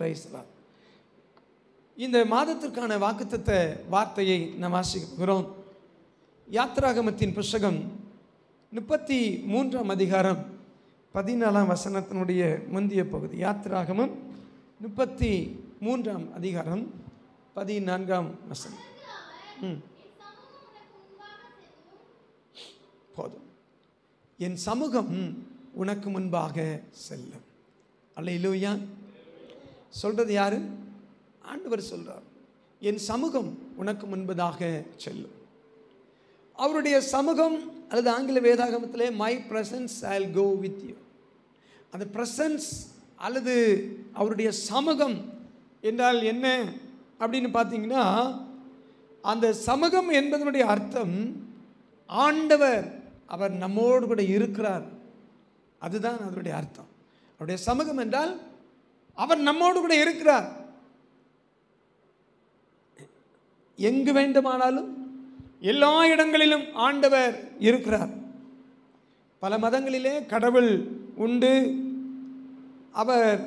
Praise the Lord. இந்த மாதத்திற்கான வாக்குத்தத்த வார்த்தையை நாம் வாசிக்கிறோம். யாத்திராகமத்தின் புஸ்தகம் 33ஆம் அதிகாரம் 14ஆம் வசனத்தினுடைய முந்திய பகுதி. யாத்திராகமம் 33ஆம் அதிகாரம் 14ஆம் வசனம். போதும். என் சமூகம் உனக்கு முன்பாக செல்லும். அல்லேலூயா. சொல்றது யாரு? ஆண்டவர் சொல்றார். என் சமூகம் உனக்கு முன்பதாக செல்லும். அவருடைய சமூகம், அல்லது ஆங்கில வேதாகமத்திலே my presence I will go with you. அந்த பிரசன்ஸ் அல்லது அவருடைய சமூகம் என்றால் என்ன அப்படின்னு பார்த்தீங்கன்னா, அந்த சமூகம் என்பதனுடைய அர்த்தம் ஆண்டவர் அவர் நம்மோடு கூட இருக்கிறார். அதுதான் அதனுடைய அர்த்தம். அவருடைய சமூகம் என்றால் அவர் நம்மோடு கூட இருக்கிறார். எங்கு வேண்டுமானாலும் எல்லா இடங்களிலும் ஆண்டவர் இருக்கிறார். பல மதங்களிலே கடவுள் உண்டு. அவர்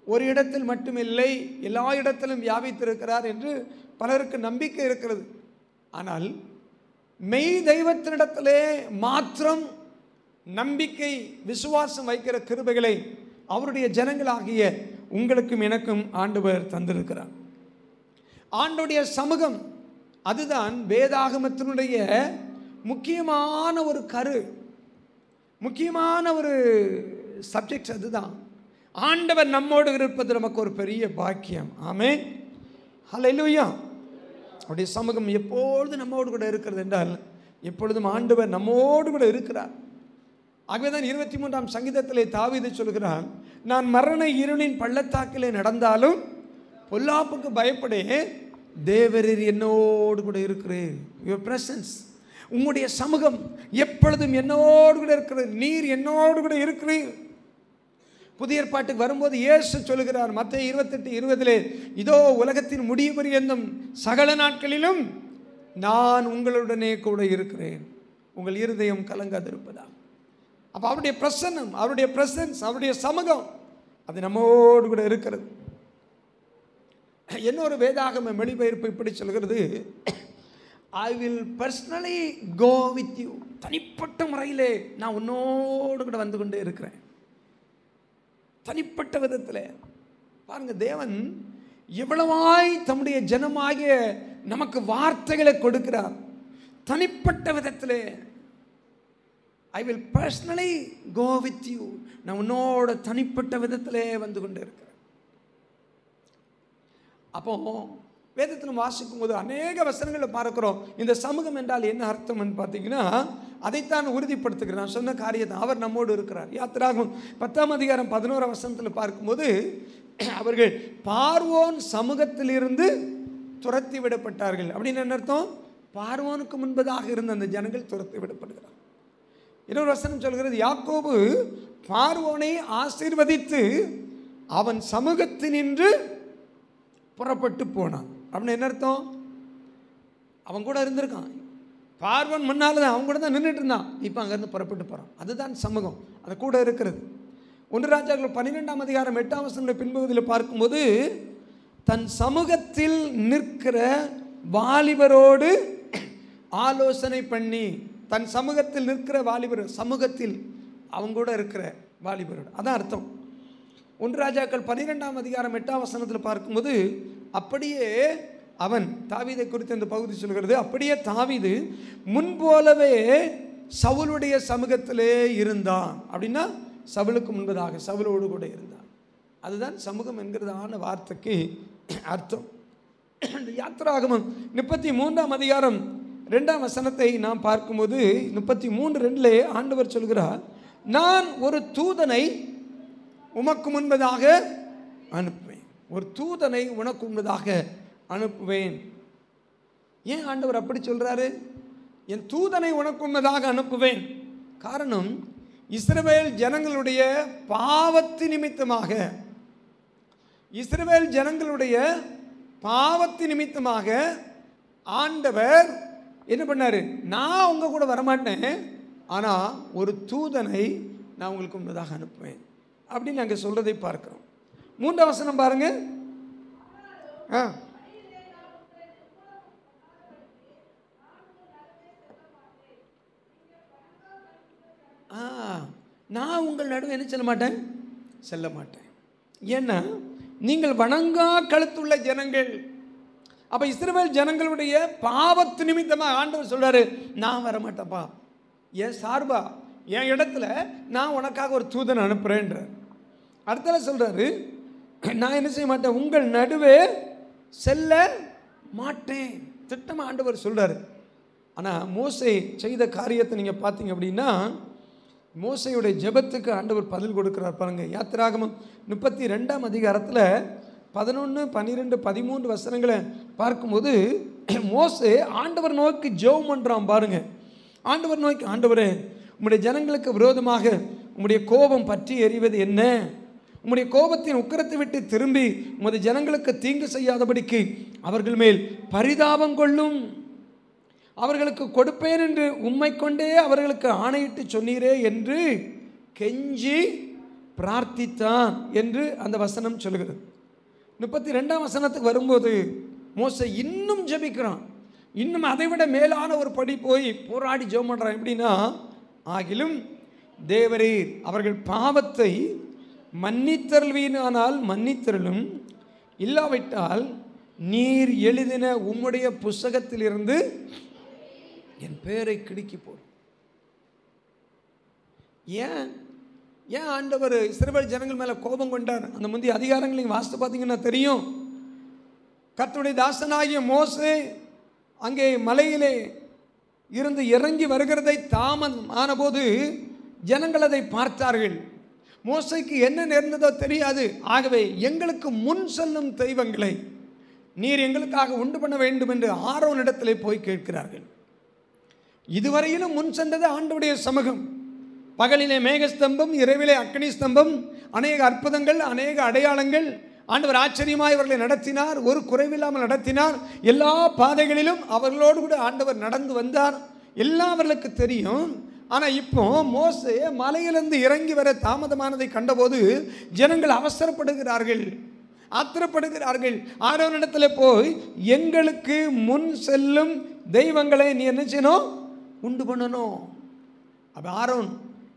ஒரு இடத்தில் மட்டுமில்லை, எல்லா இடத்திலும் வியாபித்திருக்கிறார் என்று பலருக்கு நம்பிக்கை இருக்கிறது. ஆனால் மெய் தெய்வத்தினிடத்திலே மாத்திரம் நம்பிக்கை விசுவாசம் வைக்கிற கிருபைகளை அவருடைய ஜனங்களாகிய உங்களுக்கும் எனக்கும் ஆண்டவர் தந்திருக்கிறார். ஆண்டவருடைய சமூகம் அதுதான் வேதாகமத்தினுடைய முக்கியமான ஒரு கரு, முக்கியமான ஒரு சப்ஜெக்ட். அதுதான் ஆண்டவர் நம்மோடு இருப்பது நமக்கு ஒரு பெரிய பாக்கியம். ஆமென், ஹல்லேலூயா. அவருடைய சமூகம் எப்பொழுது நம்மோடு கூட இருக்கிறது என்றால் எப்பொழுதும் ஆண்டவர் நம்மோடு கூட இருக்கிறார். ஆகவேதான் 23ஆம் சங்கீதத்திலே தாவீது சொல்கிறான், நான் மரண இருளின் பள்ளத்தாக்கிலே நடந்தாலும் பொல்லாப்புக்கு பயப்படேன், தேவரீர் என்னோடு கூட இருக்கிறேன். யுவர் பிரசன்ஸ், உங்களுடைய சமூகம் எப்பொழுதும் என்னோடு கூட இருக்கிறது. நீர் என்னோடு கூட இருக்கிறீர். புதிய ஏற்பாட்டுக்கு வரும்போது இயேசு சொல்கிறார் மத்தேயு 28:20, இதோ உலகத்தின் முடிவு பரியந்தம் சகல நாட்களிலும் நான் உங்களுடனே கூட இருக்கிறேன், உங்கள் இருதயம் கலங்காதிருப்பதா. அப்போ அவருடைய பிரசன்னம், அவருடைய பிரசன்ஸ், அவருடைய சமூகம் அது நம்மோடு கூட இருக்கிறது. இன்னொரு வேதாகம மொழிபெயர்ப்பு இப்படி சொல்கிறது, I will personally go with you. தனிப்பட்ட முறையிலே நான் உன்னோடு கூட வந்து கொண்டே இருக்கிறேன். தனிப்பட்ட விதத்தில் பாருங்க, தேவன் எவ்வளவாய் தம்முடைய ஜனமாகிய நமக்கு வார்த்தைகளை கொடுக்கிறார். தனிப்பட்ட விதத்தில் I will personally go with you, நான் உன்னோட தனிப்பட்ட விதத்திலே வந்து கொண்டு இருக்கிறேன். அப்போ வேதத்தில் வாசிக்கும் போது அநேக வசனங்களை பார்க்கிறோம். இந்த சமூகம் என்றால் என்ன அர்த்தம்னு பார்த்தீங்கன்னா, அதைத்தான் உறுதிப்படுத்துகிறார். நான் சொன்ன காரியத்தை அவர் நம்மோடு இருக்கிறார். யாத்திராகமம் 10ஆம் அதிகாரம் 11ஆம் வசனத்தில் பார்க்கும்போது, அவர்கள் பார்வோன் சமூகத்திலிருந்து துரத்தி விடப்பட்டார்கள். அப்படின்னு என்ன அர்த்தம்? பார்வோனுக்கு முன்பதாக இருந்த அந்த ஜனங்கள் துரத்தி விடப்படுகிறார். இன்னொரு வசனம் சொல்கிறது, யாக்கோபு பார்வோனை ஆசீர்வதித்து அவன் சமூகத்தினின்று புறப்பட்டு போனான். அப்படின்னு என்ன அர்த்தம்? அவன் கூட இருந்திருக்கான். பார்வன் முன்னால் தான் அவன் கூட தான் நின்றுட்டு இருந்தான். இப்போ அங்கேருந்து புறப்பட்டு போகிறான். அதுதான் சமூகம், அது கூட இருக்கிறது. 1 ராஜாக்கள் 12ஆம் அதிகாரம் 8ஆம் வசனத்தை பின்பகுதியில் பார்க்கும்போது, தன் சமூகத்தில் நிற்கிற வாலிபரோடு ஆலோசனை பண்ணி, தன் சமூகத்தில் நிற்கிற வாலிபர், சமூகத்தில் அவங்க கூட இருக்கிற வாலிபரோடு, அதான் அர்த்தம். 1 ராஜாக்கள் 12ஆம் அதிகாரம் 8ஆம் வசனத்தில் பார்க்கும்போது, அப்படியே அவன், தாவீதை குறித்து அந்த பகுதி சொல்கிறது, அப்படியே தாவீது முன்போலவே சவுலுடைய சமூகத்திலே இருந்தான். அப்படின்னா சவுலுக்கு முன்பதாக சவுலோடு கூட இருந்தான். அதுதான் சமூகம் என்கிறதான வார்த்தைக்கு அர்த்தம். யாத்திராகமம் 33ஆம் அதிகாரம் 2ஆம் வசனத்தை நாம் பார்க்கும்போது 33:2 ஆண்டவர் சொல்கிறார், நான் ஒரு தூதனை உமக்கு முன்பதாக அனுப்புவேன். ஒரு தூதனை உனக்கு முன்பதாக அனுப்புவேன். ஏன் ஆண்டவர் அப்படி சொல்றாரு? என் தூதனை உனக்கு முன்பதாக அனுப்புவேன். காரணம், இஸ்ரவேல் ஜனங்களுடைய பாவத்தின் நிமித்தமாக, இஸ்ரவேல் ஜனங்களுடைய பாவத்தின் நிமித்தமாக ஆண்டவர் என்ன பண்ணாரு? நான் உங்க கூட வரமாட்டேன், ஆனால் ஒரு தூதனை நான் உங்களுக்கு முன்பதாக அனுப்புவேன் அப்படின்னு நாங்கள் சொல்றதை பார்க்கிறோம். 3ஆம் வசனம் பாருங்க. நான் உங்கள் நடுவே என்ன செல்ல மாட்டேன், செல்ல மாட்டேன். ஏன்னா நீங்கள் வணங்கா கழுத்துள்ள ஜனங்கள். அப்போ இஸ்ரவேல் ஜனங்களுடைய பாவத்து நிமித்தமாக ஆண்டவர் சொல்றாரு, நான் வரமாட்டேன்ப்பா, என் சார்பா என் இடத்துல நான் உனக்காக ஒரு தூதன் அனுப்புறேன்ற. அடுத்தல சொல்றாரு, நான் என்ன செய்ய மாட்டேன், உங்கள் நடுவே செல்ல மாட்டேன். திட்டமாக ஆண்டவர் சொல்றாரு. ஆனால் மோசே செய்த காரியத்தை நீங்கள் பார்த்தீங்க அப்படின்னா, மோசையுடைய ஜெபத்துக்கு ஆண்டவர் பதில் கொடுக்கிறார் பாருங்க. யாத்திராகமம் 32ஆம் அதிகாரத்தில் 11, 12, 13 வசனங்களை பார்க்கும்போது மோசே ஆண்டவர் நோக்கி ஜெபம் பண்ணுறான் பாருங்க. ஆண்டவர் நோக்கி, ஆண்டவரே, உம்முடைய ஜனங்களுக்கு விரோதமாக உம்முடைய கோபம் பற்றி எறிவது என்ன? உம்முடைய கோபத்தின் உக்கிரத்தை விட்டு திரும்பி உமது ஜனங்களுக்கு தீங்கு செய்யாதபடிக்கு அவர்கள் மேல் பரிதாபம் கொள்ளும். அவர்களுக்கு கொடுப்பேன் என்று உம்மை கொண்டே அவர்களுக்கு ஆணையிட்டு சொன்னீரே என்று கெஞ்சி பிரார்த்தித்தான் என்று அந்த வசனம் சொல்லுகிறது. 32ஆம் வசனத்துக்கு வரும்போது மோசே இன்னும் ஜெபிக்கிறான். இன்னும் அதைவிட மேலான ஒரு படி போய் போராடி ஜெபம் பண்ணுறான். எப்படின்னா, ஆகிலும் தேவரீர் அவர்கள் பாவத்தை மன்னித்தருள்வீனானால் மன்னித்தருளும், இல்லாவிட்டால் நீர் எழுதின உம்முடைய புஸ்தகத்திலிருந்து என் பேரை கிடுக்கி போடும். ஏன் ஏன் ஆண்டவர் இஸ்ரவேல் ஜனங்கள் மேலே கோபம் கொண்டார்? அந்த முந்தைய அதிகாரங்களையும் வாசித்து பார்த்தீங்கன்னா தெரியும். கர்த்தருடைய தாசனாகிய மோசே அங்கே மலையிலே இருந்து இறங்கி வருகிறதை தாமதம் ஆனபோது ஜனங்கள் அதை பார்த்தார்கள். மோசைக்கு என்ன நேர்ந்ததோ தெரியாது. ஆகவே எங்களுக்கு முன் செல்லும் தெய்வங்களை நீர் எங்களுக்காக உண்டு பண்ண வேண்டும் என்று ஆரோனிடத்திலே போய் கேட்கிறார்கள். இதுவரையிலும் முன் சென்றது ஆண்டவருடைய சமூகம். பகலிலே மேகஸ்தம்பம், இரவிலே அக்னி ஸ்தம்பம், அநேக அற்புதங்கள், அநேக அடையாளங்கள். ஆண்டவர் ஆச்சரியமாய் அவர்களை நடத்தினார், ஒரு குறைவில்லாமல் நடத்தினார். எல்லா பாதைகளிலும் அவர்களோடு கூட ஆண்டவர் நடந்து வந்தார். எல்லாம் அவர்களுக்கு தெரியும். ஆனால் இப்போ மோசே மலையிலிருந்து இறங்கி வர தாமதமானதை கண்டபோது ஜனங்கள் அவசரப்படுகிறார்கள், ஆத்திரப்படுகிறார்கள். ஆரோனிடத்தில் போய் எங்களுக்கு முன் செல்லும் தெய்வங்களை நீ என்ன செய்யணும், உண்டு பண்ணணும். அப்போ ஆரோன்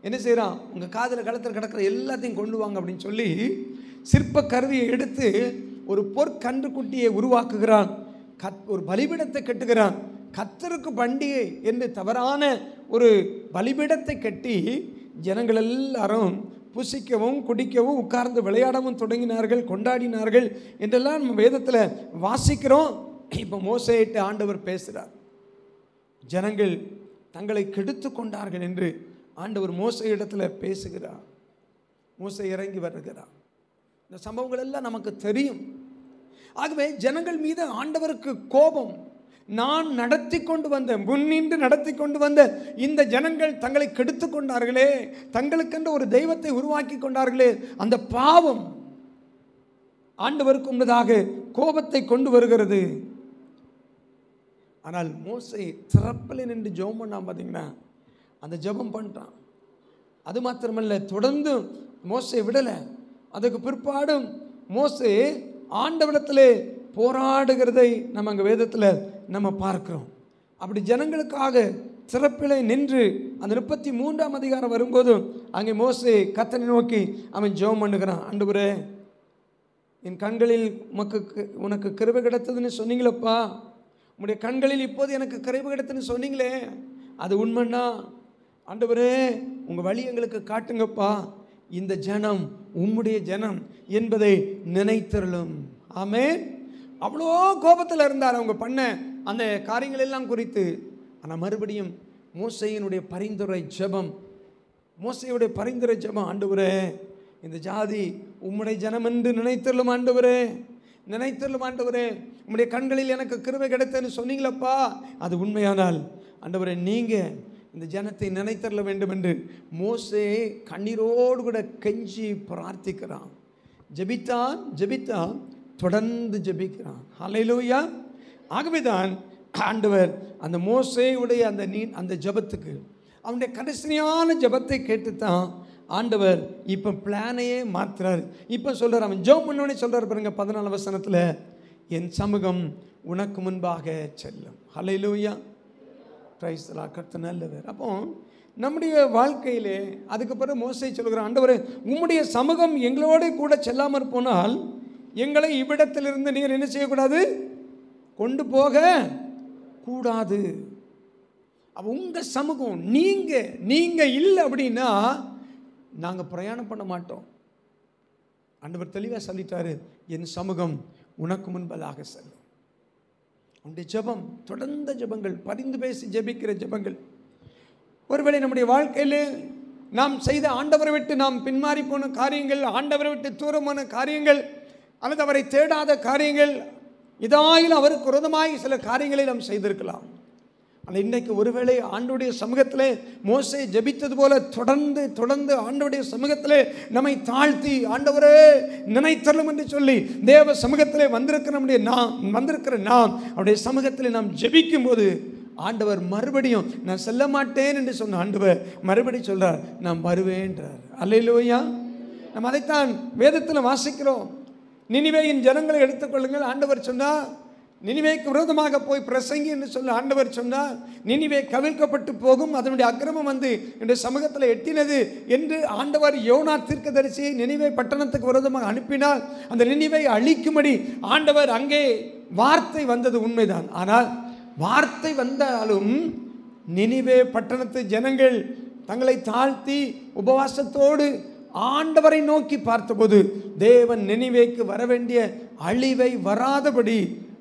என்ன செய்கிறான், உங்கள் காதில் கழுத்தில் கிடக்கிற எல்லாத்தையும் கொண்டு வாங்க அப்படின்னு சொல்லி சிற்ப கருவியை எடுத்து ஒரு பொற்கன்றுக்குட்டியை உருவாக்குகிறான். ஒரு பலிபீடத்தை கட்டுகிறான். கர்த்தருக்கு பண்டிகை என்று தவறான ஒரு பலிபீடத்தை கட்டி ஜனங்கள் எல்லாரும் புசிக்கவும் குடிக்கவும் உட்கார்ந்து விளையாடவும் தொடங்கினார்கள், கொண்டாடினார்கள் என்றெல்லாம் நம்ம வேதத்தில் வாசிக்கிறோம். இப்போ மோசேயிட்டு ஆண்டவர் பேசுகிறார். ஜனங்கள் தங்களை கெடுத்து கொண்டார்கள் என்று ஆண்டவர் மோசே இடத்துல பேசுகிறார். மோசே இறங்கி வருகிறார். இந்த சம்பவங்கள் எல்லாம் நமக்கு தெரியும். ஆகவே ஜனங்கள் மீது ஆண்டவருக்கு கோபம். நான் நடத்தி கொண்டு வந்த, முன்னின்று நடத்தி கொண்டு வந்த இந்த ஜனங்கள் தங்களை கெடுத்து கொண்டார்களே, தங்களுக்கென்று ஒரு தெய்வத்தை உருவாக்கி கொண்டார்களே, அந்த பாவம் ஆண்டவருக்கு முன்னதாக கோபத்தை கொண்டு வருகிறது. ஆனால் மோசே திறப்பில் நின்று ஜெபம் பண்ணான். பார்த்தீங்கன்னா அந்த ஜெபம் பண்ணிட்டான். அது மாத்திரமல்ல, தொடர்ந்து மோசே விடலை. அதுக்கு பிற்பாடும் மோசே ஆண்டவரிடத்திலே போராடுகிறதை நம்ம அங்கே வேதத்தில் நம்ம பார்க்கிறோம். அப்படி ஜனங்களுக்காக சிறப்பிலை நின்று அந்த 33ஆம் அதிகாரம் வரும்போது அங்கே மோசே கர்த்தரை நோக்கி அவன் ஜெபம் பண்ணுகிறான். ஆண்டவரே, என் கண்களில் உனக்கு கிருபை கிடைத்ததுன்னு சொன்னீங்களப்பா, உங்களுடைய கண்களில் இப்போது எனக்கு கிருபை கிடைத்ததுன்னு சொன்னீங்களே, அது உண்மைன்னா ஆண்டவரே உங்கள் வழி எங்களுக்கு காட்டுங்கப்பா. இந்த ஜனம் உம்முடைய ஜனம் என்பதை நினைத்தருளும். ஆமென். அவ்வளோ கோபத்தில் இருந்தார் அவங்க பண்ண அந்த காரியங்கள் எல்லாம் குறித்து. ஆனால் மறுபடியும் மோசேயினுடைய பரிந்துரை ஜெபம், மோசேயுடைய பரிந்துரை ஜெபம், ஆண்டவரே இந்த ஜாதி உம்முடைய ஜனம் என்று நினைத்தருளும் ஆண்டவரே, நினைத்தருளும் ஆண்டவரே, உம்முடைய கண்களில் எனக்கு கிருபை கிடைத்தன்னு சொன்னீங்களப்பா, அது உண்மையானால் ஆண்டவரே நீங்கள் இந்த ஜனத்தை நினைத்தருள வேண்டும் என்று மோசே கண்ணீரோடு கூட கெஞ்சி பிரார்த்திக்கிறான். ஜெபித்தான், தொடர்ந்து ஜெபிக்கிறான். ஹல்லேலூயா. ஆகவேதான் ஆண்டவர் அந்த மோசேயுடைய அந்த ஜெபத்துக்கு, அவனுடைய கடைசியான ஜெபத்தை கேட்டுத்தான் ஆண்டவர் இப்போ பிளானையே மாற்றுறாரு. இப்போ சொல்கிறார், அவன் ஜெபம் பண்ணோடனே சொல்கிறார் பாருங்க 14 வசனத்தில், என் சமூகம் உனக்கு முன்பாக செல்லும். ஹல்லேலூயா, பிரைஸ் தி லார்ட். கர்த்தர் நல்லவர். அப்போ நம்முடைய வாழ்க்கையிலே அதுக்கு பிறகு மோசே சொல்கிறார், ஆண்டவரே உம்முடைய சமூகம் எங்களோடு கூட செல்லாமற் போனால் எங்களை இவ்விடத்திலிருந்து நீர் என்ன செய்யக்கூடாது, கொண்டு போக கூடாது. அப்போ உங்கள் சமூகம் நீங்கள் இல்லை அப்படின்னா நாங்கள் பிரயாணம் பண்ண மாட்டோம். ஆண்டவர் தெளிவாக சொல்லிட்டாரு, என் சமூகம் உனக்கு முன்பதாக செல்லும். உன்னுடைய ஜெபம், தொடர்ந்த ஜெபங்கள், பரிந்து பேசி ஜெபிக்கிற ஜெபங்கள். ஒருவேளை நம்முடைய வாழ்க்கையில் நாம் செய்த ஆண்டவரை விட்டு நாம் பின்மாறி போன காரியங்கள், ஆண்டவரை விட்டு தூரமான காரியங்கள், அல்லது அவரை தேடாத காரியங்கள், இதாயில் அவருக்கு விரோதமாய் சில காரியங்களை நாம் செய்திருக்கலாம். ஆனால் இன்றைக்கு ஒருவேளை ஆண்டவருடைய சமூகத்திலே மோசே ஜெபித்தது போல தொடர்ந்து ஆண்டவருடைய சமூகத்திலே நம்மை தாழ்த்தி, ஆண்டவரே நினைத்தரலும் என்று சொல்லி தேவ சமூகத்திலே வந்திருக்கிற நாம் அவருடைய சமூகத்திலே நாம் ஜெபிக்கும் போது ஆண்டவர் மறுபடியும், நான் செல்ல மாட்டேன் என்று சொன்ன ஆண்டவர் மறுபடியும் சொல்றார், நான் வருவேன்றார். அல்லேலூயா. நம்ம அதைத்தான் வேதத்தில் வாசிக்கிறோம். நினிவேயின் ஜனங்களை எடுத்துக்கொள்ளுங்கள். ஆண்டவர் சொன்னார், நினிவேக்கு விரோதமாக போய் பிரசங்கி என்று சொல்ல ஆண்டவர் சொன்னார். நினிவே கவிழ்க்கப்பட்டு போகும், அதனுடைய அக்கிரமம் வந்து என்னுடைய சமூகத்தில் எட்டினது என்று ஆண்டவர் யோனா தீர்க்கதரிசியை நினிவே பட்டணத்துக்கு விரோதமாக அனுப்பினார். அந்த நினிவை அழிக்கும்படி ஆண்டவர் அங்கே வார்த்தை வந்தது உண்மைதான். ஆனால் வார்த்தை வந்தாலும் நினிவே பட்டணத்து ஜனங்கள் தங்களை தாழ்த்தி உபவாசத்தோடு ஆண்டவரை நோக்கி பார்த்தபோது தேவன் நினிவேக்கு வர வேண்டிய அழிவை வராதபடி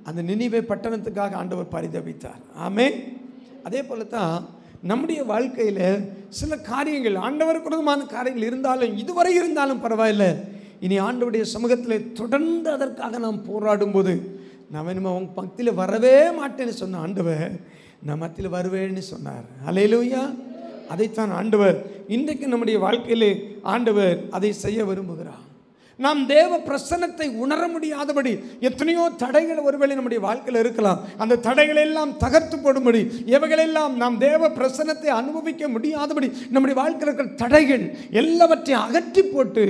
அந்த நினிவே பட்டணத்துக்காக ஆண்டவர் பரிதபித்தார். ஆமென். அதே போல தான் நம்முடைய வாழ்க்கையில் சில காரியங்கள், ஆண்டவருக்கு விரோதமான காரியங்கள் இருந்தாலும், இதுவரை இருந்தாலும் பரவாயில்லை, இனி ஆண்டவருடைய சமூகத்தில் தொடர்ந்து அதற்காக நாம் போராடும் போது, நான் வேணுமா உங்கள் பக்தியில் வரவே மாட்டேன்னு சொன்ன ஆண்டவர் நான் மத்தியில் வருவேன்னு சொன்னார். அல்லேலூயா. அதைத்தான் ஆண்டவர் இன்றைக்கு நம்முடைய வாழ்க்கையிலே ஆண்டவர் அதை செய்ய விரும்புகிறார். நாம் தேவ பிரசன்னத்தை உணர முடியாதபடி எத்தனையோ தடைகள் ஒருவேளை நம்முடைய வாழ்க்கையில் இருக்கலாம். அந்த தடைகளெல்லாம் தகர்த்து போடும்படி, எவைகளெல்லாம் நாம் தேவ பிரசன்னத்தை அனுபவிக்க முடியாதபடி நம்முடைய வாழ்க்கையில் இருக்கிற தடைகள் எல்லாவற்றையும் அகற்றி போட்டு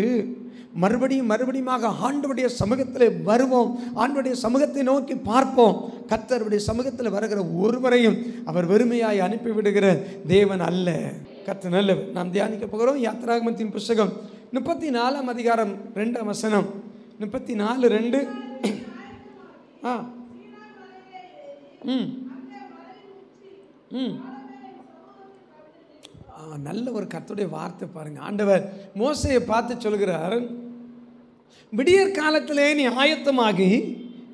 மறுபடியுமாக ஆண்டவருடைய சமூகத்தில் வருவோம். ஆண்டவருடைய சமூகத்தை நோக்கி பார்ப்போம். கர்த்தருடைய சமூகத்தில் வருகிற ஒருவரையும் அவர் வெறுமையாய் அனுப்பிவிடுகிற தேவன் அல்ல. கர்த்தர் நல்லவர். நாம் தியானிக்க போகிறோம் யாத்திராகமத்தின் புஸ்தகம் 34 அதிகாரம் 2 வசனம். 34:2. நல்ல ஒரு கர்த்தருடைய வார்த்தை பாருங்க. ஆண்டவர் மோசேயை பார்த்து சொல்கிறார், விடியற் காலத்திலே நீ ஆயத்தமாகி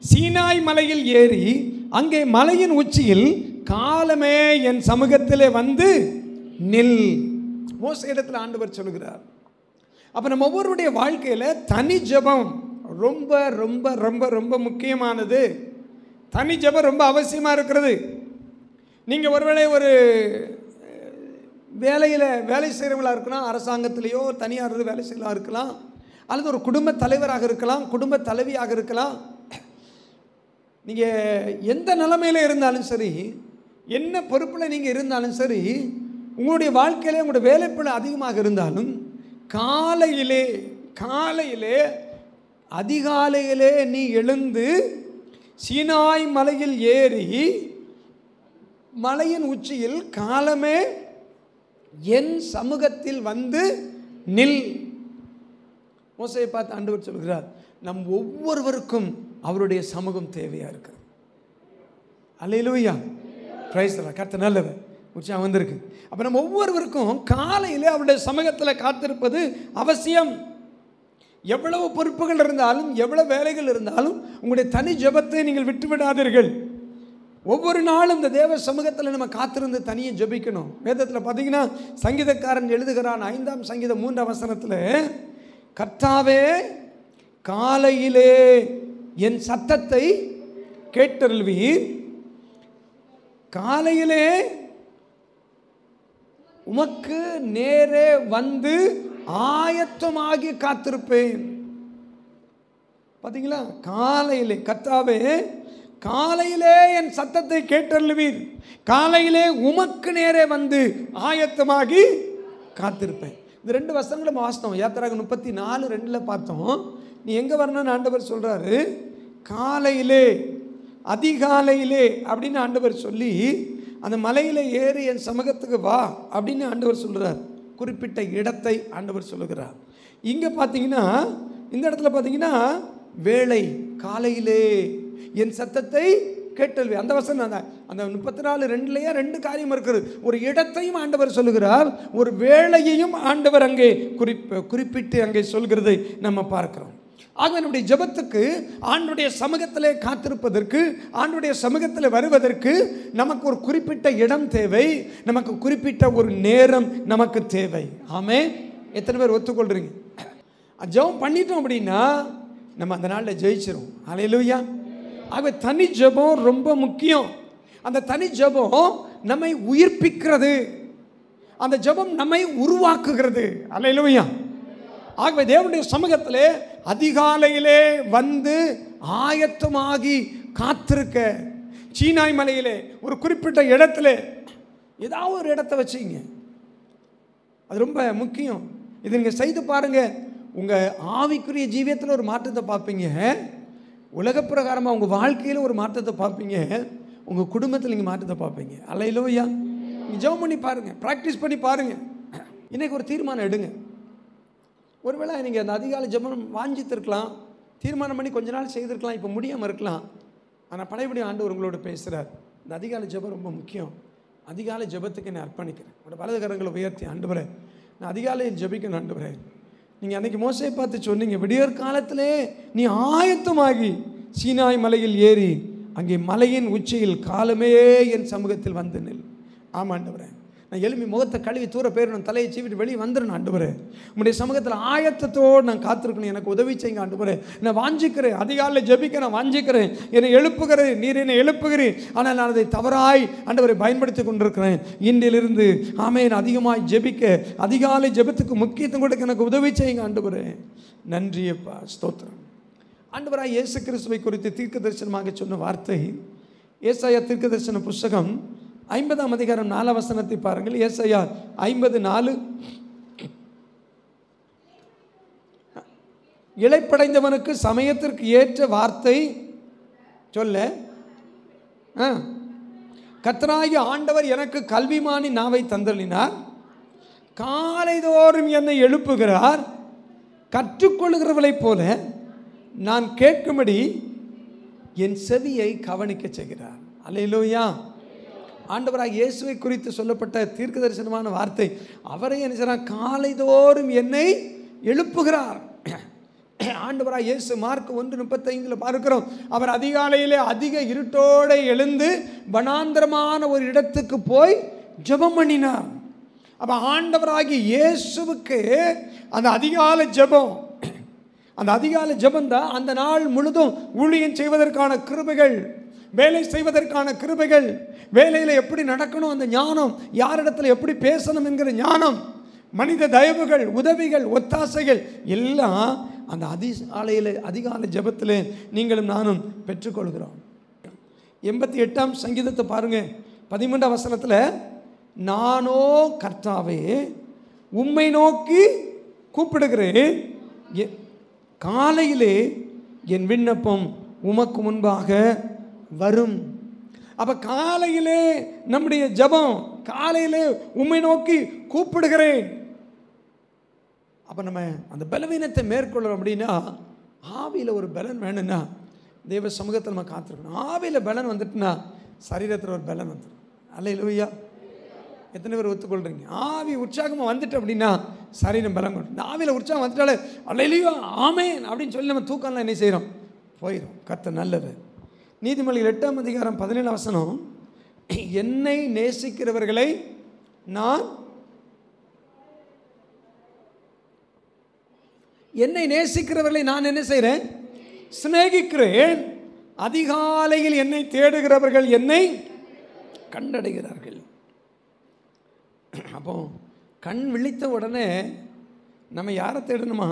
சீனாய் மலையில் ஏறி அங்கே மலையின் உச்சியில் காலமே என் சமூகத்திலே வந்து நில். மோசே இடத்துல ஆண்டவர் சொல்கிறார். அப்போ நம்ம ஒவ்வொருடைய வாழ்க்கையில் தனி ஜெபம் ரொம்ப ரொம்ப ரொம்ப ரொம்ப முக்கியமானது. தனி ஜெபம் ரொம்ப அவசியமாக இருக்கிறது. நீங்கள் ஒருவேளை ஒரு வேலை செய்கிறவங்களாக இருக்கலாம், அரசாங்கத்திலேயோ தனியார் வேலை செய்யலாம் இருக்கலாம், அல்லது ஒரு குடும்ப தலைவராக இருக்கலாம், குடும்ப தலைவியாக இருக்கலாம். நீங்கள் எந்த நிலைமையில் இருந்தாலும் சரி, என்ன பொறுப்பில் நீங்கள் இருந்தாலும் சரி, உங்களுடைய வாழ்க்கையிலே உங்களுடைய வேலைப்பளு அதிகமாக இருந்தாலும் காலையிலே அதிகாலையிலே நீ எழுந்து சீனாய் மலையில் ஏறி மலையின் உச்சியில் காலமே என் சமூகத்தில் வந்து நில். மோசேயை பார்த்து ஆண்டவர் சொல்கிறார், நம் ஒவ்வொருவருக்கும் அவருடைய சமூகம் தேவையாக இருக்கிறது. அல்லேலூயா, பிரைஸ் தி லார்ட். கர்த்தர் நல்லவர். உற்சாகம் வந்திருக்கு. அப்போ நம்ம ஒவ்வொருவருக்கும் காலையில் அவருடைய சமூகத்தில் காத்திருப்பது அவசியம். எவ்வளவு பொறுப்புகள் இருந்தாலும், எவ்வளவு வேலைகள் இருந்தாலும் உங்களுடைய தனி ஜெபத்தை நீங்கள் விட்டுவிடாதீர்கள். ஒவ்வொரு நாளும் இந்த தேவ சமூகத்தில் நம்ம காத்திருந்து தனியே ஜெபிக்கணும். வேதத்தில் பார்த்தீங்கன்னா சங்கீதக்காரன் எழுதுகிறான் 5ஆம் சங்கீதம் 3ஆம் வசனத்தில், கர்த்தாவே காலையிலே என் சத்தத்தை கேட்டருள்வீர், காலையிலே உமக்கு நேரே வந்து ஆயத்தமாகி காத்திருப்பேன். பார்த்தீங்களா, காலையிலே கர்த்தாவே காலையிலே என் சத்தத்தை கேட்டருள்வீர், காலையிலே உமக்கு நேரே வந்து ஆயத்தமாகி காத்திருப்பேன். இந்த 2 வசனங்களும் வாசித்தோம். யாத்திராகமம் 34:2 பார்த்தோம். நீ எங்கே வரணும்னு ஆண்டவர் சொல்கிறாரு. காலையிலே, அதிகாலையிலே அப்படின்னு ஆண்டவர் சொல்லி, அந்த மலையில் ஏறி என் சமூகத்துக்கு வா அப்படின்னு ஆண்டவர் சொல்கிறார். குறிப்பிட்ட இடத்தை ஆண்டவர் சொல்லுகிறார். இங்கே பார்த்தீங்கன்னா, இந்த இடத்துல பார்த்தீங்கன்னா வேளை, காலையிலே என் சத்தத்தை கேட்டல்வி. அந்த வசனம் அந்த 34:2 2 காரியம் இருக்குது. ஒரு இடத்தையும் ஆண்டவர் சொல்லுகிறார், ஒரு வேளையையும் ஆண்டவர் அங்கே குறிப்பிட்டு அங்கே சொல்கிறதை நம்ம பார்க்கிறோம். ஆக நம்முடைய ஜெபத்துக்கு, ஆண்டுடைய சமூகத்திலே காத்திருப்பதற்கு, ஆண்டுடைய சமூகத்தில் வருவதற்கு நமக்கு ஒரு குறிப்பிட்ட இடம் தேவை, நமக்கு குறிப்பிட்ட ஒரு நேரம் நமக்கு தேவை. ஆமென். எத்தனை பேர் ஒத்துக்கொள்றீங்க? ஜெபம் பண்ணிட்டோம் அப்படின்னா நம்ம அந்த நாளில் ஜெயிச்சிரும். ஹல்லேலூயா. ஆகவே தனி ஜெபம் ரொம்ப முக்கியம். அந்த தனி ஜெபம் நம்மை உயிர்ப்பிக்கிறது, அந்த ஜெபம் நம்மை உருவாக்குகிறது. ஹல்லேலூயா. ஆகவே தேவனுடைய சமூகத்திலே அதிகாலையிலே வந்து ஆயத்தமாகி காத்திருக்க, சீனாய் மலையிலே ஒரு குறிப்பிட்ட இடத்துல ஏதாவது ஒரு இடத்த வச்சுங்க, அது ரொம்ப முக்கியம். இது நீங்கள் செய்து பாருங்கள், உங்கள் ஆவிக்குரிய ஜீவியத்தில் ஒரு மாற்றத்தை பார்ப்பீங்க, உலக பிரகாரமாக உங்கள் வாழ்க்கையில் ஒரு மாற்றத்தை பார்ப்பீங்க, உங்கள் குடும்பத்தில் நீங்கள் மாற்றத்தை பார்ப்பீங்க. அல்லேலூயா. நீங்கள் ஜெபம் பண்ணி பாருங்கள், ப்ராக்டிஸ் பண்ணி பாருங்கள். இன்றைக்கி ஒரு தீர்மானம் எடுங்க. ஒருவேளை நீங்கள் அந்த அதிகாலை ஜெபம் வாஞ்சித்திருக்கலாம், தீர்மானம் பண்ணி கொஞ்ச நாள் செய்திருக்கலாம், இப்போ முடியாமல் இருக்கலாம். ஆனால் பழையபடி ஆண்டவர் உங்களோட பேசுகிறார். இந்த அதிகாலை ஜெபம் ரொம்ப முக்கியம். அதிகாலை ஜெபத்துக்கு என்னை அர்ப்பணிக்கிறேன். உங்களோட வலது கரங்களை உயர்த்தி, ஆண்டவரே நான் அதிகாலையில் ஜெபிக்கணும் ஆண்டவரே. நீங்கள் அன்றைக்கி மோசையை பார்த்து சொன்னீங்க, விடியற் காலத்திலே நீ ஆயத்தமாகி சீனாய் மலையில் ஏறி அங்கே மலையின் உச்சியில் காலமே என் சமூகத்தில் வந்து நில். ஆமாம் ஆண்டவரே, நான் எழுப்பி முகத்தை கழுவி தூர போயிடணும், தலையை சீவிட்டு வெளியே வந்துடணும் ஆண்டவரே. உங்களுடைய சமூகத்தில் ஆயத்தத்தோடு நான் காத்திருக்கணும், எனக்கு உதவி செய்யுங்க ஆண்டவரே. நான் வாஞ்சிக்கிறேன், அதிகாலையில் ஜெபிக்க நான் வாஞ்சிக்கிறேன், என்னை எழுப்புகிறேன், நீர் என்னை எழுப்புகிறேன். ஆனால் நான் அதை தவறாய் ஆண்டவரை பயன்படுத்தி கொண்டிருக்கிறேன். இன்றிலிருந்து ஆமென் அதிகமாய் ஜெபிக்க, அதிகாலை ஜெபத்துக்கு முக்கியத்துவம் கொடுக்க எனக்கு உதவி செய்யுங்க ஆண்டவரே. நன்றியப்பா, ஸ்தோத்திரம். ஆண்டவராய் இயேசு கிறிஸ்துவை குறித்து தீர்க்க தரிசனமாக சொன்ன வார்த்தை ஏசாயா தீர்க்க தரிசன புஸ்தகம் 50ஆம் அதிகாரம் 4ஆம் வசனத்தை பாருங்கள். ஏசாயா 50:4. இளைப்படைந்தவனுக்கு சமயத்திற்கு ஏற்ற வார்த்தை சொல்ல, கர்த்தராகிய ஆண்டவர் எனக்கு கல்விமானி நாவை தந்தளினார், காலைதோறும் என்னை எழுப்புகிறார், கற்றுக்கொள்கிறவளைப் போல நான் கேட்கும்படி என் செவியை கவனிக்க செய்கிறார். அல்லேலூயா. ஆண்டவராக இயேசுவை குறித்து சொல்லப்பட்ட தீர்க்க தரிசனமான வார்த்தை, அவரை என்ன செய்கிறார்? காலைதோறும் என்னை எழுப்புகிறார். ஆண்டவராக இயேசு மார்க் 1:35 பார்க்கிறோம், அவர் அதிகாலையிலே அதிக இருட்டோடு எழுந்து வனாந்தரமான ஒரு இடத்துக்கு போய் ஜெபம் பண்ணினார். அப்போ ஆண்டவராகிய இயேசுவுக்கு அந்த அதிகாலை ஜெபம், அந்த அதிகாலை ஜெபம் தான் அந்த நாள் முழுதும் ஊழியம் செய்வதற்கான கிருபைகள், வேலை செய்வதற்கான கிருபைகள், வேலையில் எப்படி நடக்கணும் அந்த ஞானம், யாரிடத்தில் எப்படி பேசணும் என்கிற ஞானம், மனித தயவுகள், உதவிகள், ஒத்தாசைகள் எல்லாம் அந்த அதிகாலை ஜெபத்தில் நீங்களும் நானும் பெற்றுக்கொள்கிறோம். 88ஆம் சங்கீதத்தை பாருங்கள், 13ஆம் வசனத்தில், நானோ கர்த்தாவே உம்மை நோக்கி கூப்பிடுகிறேன், காலையிலே என் விண்ணப்பம் உமக்கு முன்பாக வரும். அப்போ காலையிலே நம்முடைய ஜெபம், காலையிலே உம்மை நோக்கி கூப்பிடுகிறேன். அப்போ நம்ம அந்த பலவீனத்தை மேற்கொள்கிறோம் அப்படின்னா, ஆவியில் ஒரு பலன் வேணும்னா தெய்வ சமூகத்தில் நம்ம காத்திருக்கணும். ஆவியில் பலன் வந்துட்டுனா சரீரத்தில் ஒரு பலன் வந்துடும். அல்லேலூயா. எத்தனை பேர் ஒத்துக்கொள்கிறீங்க? ஆவி உற்சாகமாக வந்துட்டு அப்படின்னா சரீரம் பலம் கொண்டு. இந்த ஆவியில் உற்சாகம் வந்துட்டாலே அல்லேலூயா ஆமென் அப்படின்னு சொல்லி நம்ம தூக்கம்லாம் என்ன செய்கிறோம்? போயிடும். கர்த்தர் நல்லது. நீதிமொழிகள் 8ஆம் அதிகாரம் 17ஆம் வசனம், என்னை நேசிக்கிறவர்களை நான் என்ன செய்கிறேன்? சிநேகிக்கிறேன். அதிகாலையில் என்னை தேடுகிறவர்கள் என்னை கண்டடைகிறார்கள். அப்போ கண் விழித்த உடனே நம்ம யாரை தேடணுமா?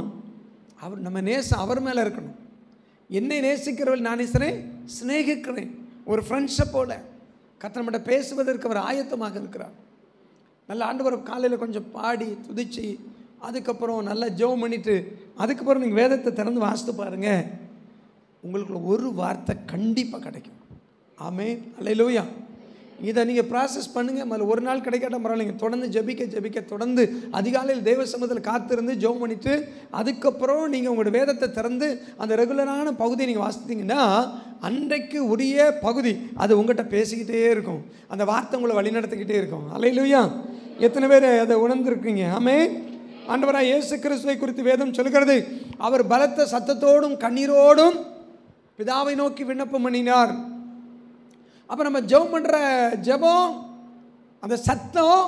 அவர் நம்ம நேசம் அவர் மேலே இருக்கணும். என்னை நேசிக்கிறவர்கள் நான் சிநேகிக்கிறேன். ஒரு ஃப்ரெண்ட்ஸை போல கர்த்தர் நம்மகிட்ட பேசுவதற்கு அவர் ஆயத்தமாக இருக்கிறார். நல்ல ஆண்டவர் காலையில் கொஞ்சம் பாடி துதிச்சு அதுக்கப்புறம் நல்லா ஜெபம் பண்ணிவிட்டு அதுக்கப்புறம் நீங்கள் வேதத்தை திறந்து வாசித்து பாருங்கள், உங்களுக்கு ஒரு வார்த்தை கண்டிப்பாக கிடைக்கும். ஆமென், அல்லேலூயா. இதை நீங்கள் ப்ராசஸ் பண்ணுங்கள். முதல்ல ஒரு நாள் கிடைக்காட்ட பரவாயில்லைங்க, தொடர்ந்து ஜெபிக்க தொடர்ந்து அதிகாலையில் தேவ சமூகத்தில் காத்திருந்து ஜெபம் பண்ணிவிட்டு அதுக்கப்புறம் நீங்கள் உங்களோட வேதத்தை திறந்து அந்த ரெகுலரான பகுதியை நீங்கள் வாசித்தீங்கன்னா அன்றைக்கு உரிய பகுதி அது உங்கள்கிட்ட பேசிக்கிட்டே இருக்கும், அந்த வார்த்தை உங்களை வழிநடத்திக்கிட்டே இருக்கும். அல்லேலூயா. எத்தனை பேர் அதை உணர்ந்துருக்கீங்க? ஆமென். ஆண்டவராக இயேசு கிறிஸ்துவை குறித்து வேதம் சொல்கிறது, அவர் பலத்த சத்தத்தோடும் கண்ணீரோடும் பிதாவை நோக்கி விண்ணப்பம் பண்ணினார். அப்போ நம்ம ஜெபம் பண்ணுற ஜெபம் அந்த சத்தம்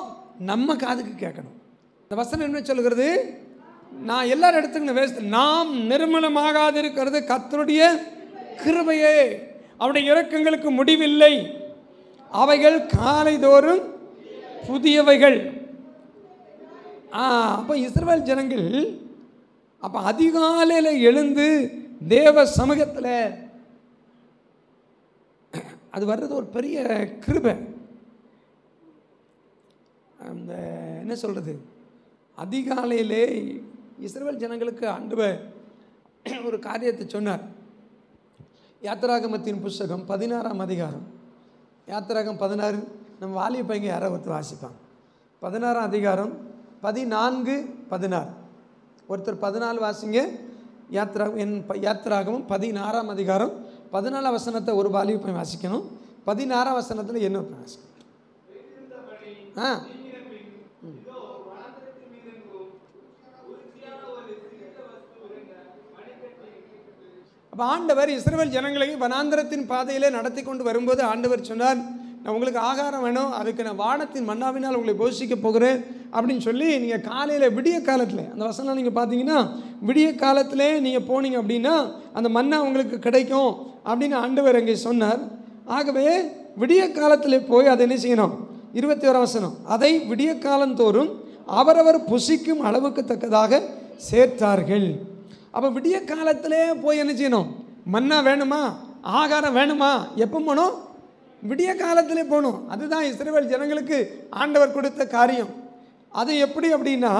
நம்ம காதுக்கு கேட்கணும். இந்த வசனம் என்ன சொல்கிறது? நான் எல்லாரும் எடுத்துக்கணும், நாம் நிர்மலமாகாது இருக்கிறது கர்த்தருடைய கிருபையே, அவருடைய இரக்கங்களுக்கு முடிவில்லை, அவைகள் காலைதோறும் புதியவைகள். அப்போ இஸ்ரவேல் ஜனங்கள் அப்போ அதிகாலையில் எழுந்து தேவ சமூகத்தில் அது வர்றது ஒரு பெரிய கிருபை. அந்த என்ன சொல்கிறது, அதிகாலையிலே இஸ்ரவேல் ஜனங்களுக்கு ஆண்டவர் ஒரு காரியத்தை சொன்னார். யாத்திராகமத்தின் புஸ்தகம் 16ஆம் அதிகாரம், யாத்திராகம் 16, நம்ம வாலிப பையங்க யாரை ஒருத்தர் வாசிப்பாங்க. 16ஆம் அதிகாரம் 14, 16. ஒருத்தர் 14 வாசிங்க. யாத்திராகமும் 16ஆம் அதிகாரம் 14ஆம் வசனத்தை ஒரு வாலிப பையன் வாசிக்கணும், 16ஆம் வசனத்தில் என்ன வாசிக்கணும். அப்போ ஆண்டவர் இஸ்ரவேல் ஜனங்களை வனாந்தரத்தின் பாதையிலே நடத்தி கொண்டு வரும்போது ஆண்டவர் சொன்னார், நான் உங்களுக்கு ஆகாரம் வேணும், அதுக்கு நான் வானத்தின் மன்னாவினால் உங்களை போஷிக்க போகிறேன் அப்படின்னு சொல்லி நீங்கள் காலையில் விடிய காலத்தில் அந்த வசனம் நீங்கள் பார்த்தீங்கன்னா விடிய காலத்திலே நீங்கள் போனீங்க அப்படின்னா அந்த மன்னா உங்களுக்கு கிடைக்கும் அப்படின்னு ஆண்டவர் அங்கே சொன்னார். ஆகவே விடிய காலத்தில் போய் அதை என்ன செய்யணும்? 21ஆம் வசனம், அதை விடிய காலந்தோறும் அவரவர் புசிக்கும் அளவுக்கு தக்கதாக சேர்த்தார்கள். அப்போ விடிய காலத்திலே போய் என்ன செய்யணும்? மன்னா வேணுமா, ஆகாரம் வேணுமா, எப்போ போகணும்? விடிய காலத்திலே போகணும். அதுதான் இஸ்ரவேல் ஜனங்களுக்கு ஆண்டவர் கொடுத்த காரியம். அது எப்படி அப்படின்னா,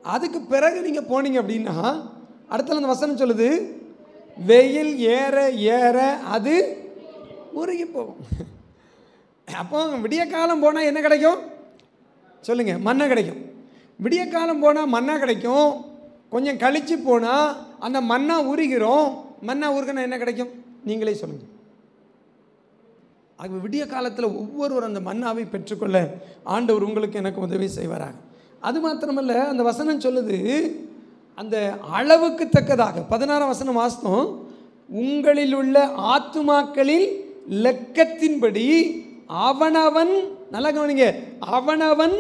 அதுக்கு பிறகு நீங்கள் போனீங்க அப்படின்னா அடுத்த அந்த வசனம் சொல்லுது, வெயில் ஏற ஏற அது உருகி போகும். அப்போ விடிய காலம் போனால் என்ன கிடைக்கும் சொல்லுங்கள்? மன்னா கிடைக்கும். விடிய காலம் போனால் மன்னா கிடைக்கும். கொஞ்சம் கழித்து போனால் அந்த மன்னா உருகிறோம். மன்னா உருகினா என்ன கிடைக்கும்? நீங்களே சொல்லுங்கள். ஆக விடிய காலத்தில் ஒவ்வொருவரும் அந்த மன்னாவை பெற்றுக்கொள்ள ஆண்டவர் உங்களுக்கு எனக்கு உதவி செய்வாராக. அது மாத்திரமல்ல, அந்த வசனம் சொல்லுது அந்த அளவுக்கு தக்கதாக. 16ஆம் வசனம் வாசித்தோம், உங்களில் உள்ள ஆத்துமாக்களில் லெக்கத்தின்படி அவனவன், நல்லா கவனிங்க, அவனவன்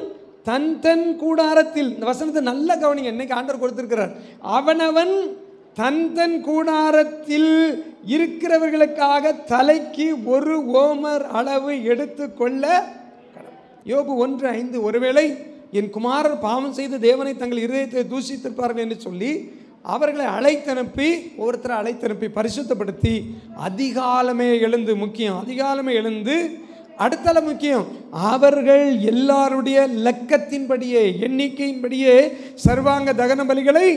தன் தன் கூடாரத்தில். இந்த வசனத்தை நல்லா கவனிங்க, இன்னைக்கு ஆண்டவர் கொடுத்திருக்கிறார். அவனவன் தன் தன் கூடாரத்தில் இருக்கிறவர்களுக்காக தலைக்கு ஒரு ஓமர் அளவு எடுத்து கொள்ள. யோபு 1:5, ஒருவேளை என் குமாரர் பாவம் செய்து தேவனை தங்கள் இருதயத்தை தூஷித்திருப்பார்கள் என்று சொல்லி அவர்களை அழைத்தனுப்பி, ஒவ்வொருத்தரை அழைத்தனுப்பி பரிசுத்தப்படுத்தி அதிகாலமே எழுந்து, முக்கியம் அதிகாலமே எழுந்து, அடுத்தல முக்கியம் அவர்கள் எல்லாருடைய லக்கத்தின்படியே எண்ணிக்கையின்படியே சர்வாங்க தகன பலிகளை